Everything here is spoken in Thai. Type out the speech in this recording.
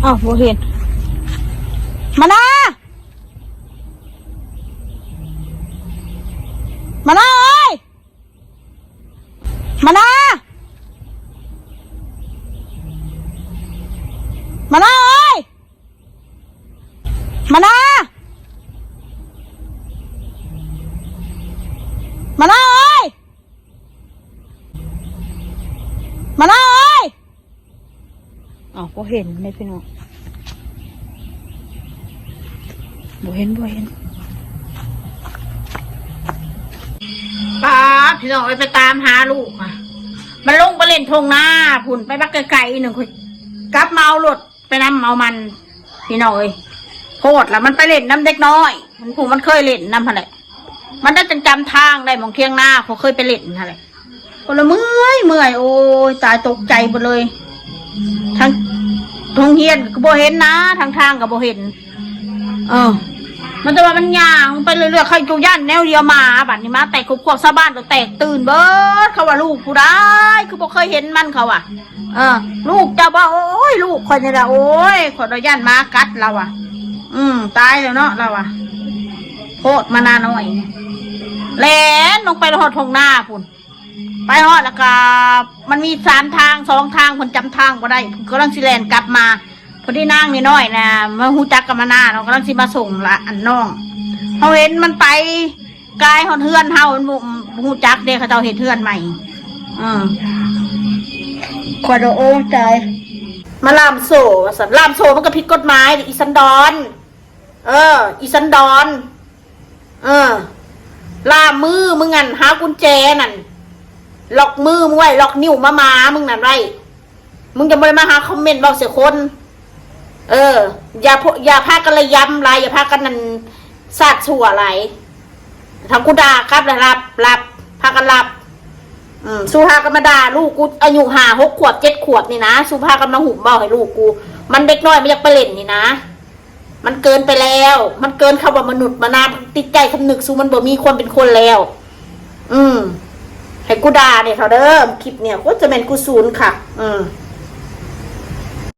อ้าวบ่เห็นมานะมานะเอ้ยมานะมานะเอ้ยมานะมานะเอ้ยมานะเอ้ยอ้าวบ่เห็นไม่พี่น้องบ่เห็นป้าพี่น้องไปตามหาลูกอ่ะมันลงไปเล่นทงหน้าผุ่นไปบักไกลๆหนึ่งคนกลับมาเอารถไปนำเอามันพี่น้องเอ้ยโคตรละมันไปเล่นน้ำเด็กน้อยมันผูมันเคยเล่นน้ำอะไรมันได้จำทางได้มองเที่ยงหน้าเขาเคยไปเล่นอะไรคนละเมื่อยโอ้ยตายตกใจหมดเลยทางเฮียนก็บ่เห็นนะทางก็บ่เห็นมันจะว่ามันย่างไปเรื่อยๆใครจูย่านแนวเดียวมาบัดนี้มาแต่ควบชาวบ้านตัวแตกตื่นเบิดเขาว่าลูกผู้ได้คือบ่เคยเห็นมันเขาอ่ะลูกจะว่าโอ้ยลูกคนนี้ละโอ้ยขอดย่านมากัดเราอ่ะตายแล้วเนาะเราอ่ะโคตรมานาหน่อยแล่นลงไปหอดทงหน้าคุณไปหอดแล้วก็มันมี3 ทาง 2 ทางคนจำทางก็ได้ก็ลังสิแลนกลับมาพอที่นั่งนิดหน่อยนะมาหูจักกับมาหน้าเรากำลังสิมาส่งละอันน้องเขาเห็นมันไปกายหอดเทือนเฮาหูจักเด็กเขาเจ้าเห็นเทือนใหม่ขวดโอ้ใจมาลามโซ่สันลามโซ่มันก็ผิดกฎหมายอีสันดอนอีสันดอนลามมือมึงงั้นหากุญแจนั่นล็อกมือมึงไว้ล็อกนิ้วมามึงนั่นไรมึงจะไม่มาหาคอมเมนต์บอกเสียคนอย่าพากันระยำไรอย่าพากันนั่นสาดชั่วอะไรทำกูด่าครับรับพากันรับสู้พากันมาด่าลูกกูอายุ6 ขวบ 7 ขวบนี่นะสู้พากันมาหุ่มบอกให้ลูกกูมันเด็กน้อยไม่อยากไปเล่นนี่นะมันเกินไปแล้วมันเกินคำว่ามนุษย์มานานติดใจคำนึกสู้มันบ่มีความเป็นคนแล้วให้กูด่าเนี่ยเขาเด้อคลิปเนี่ยก็จะเป็นกูศูนย์ค่ะ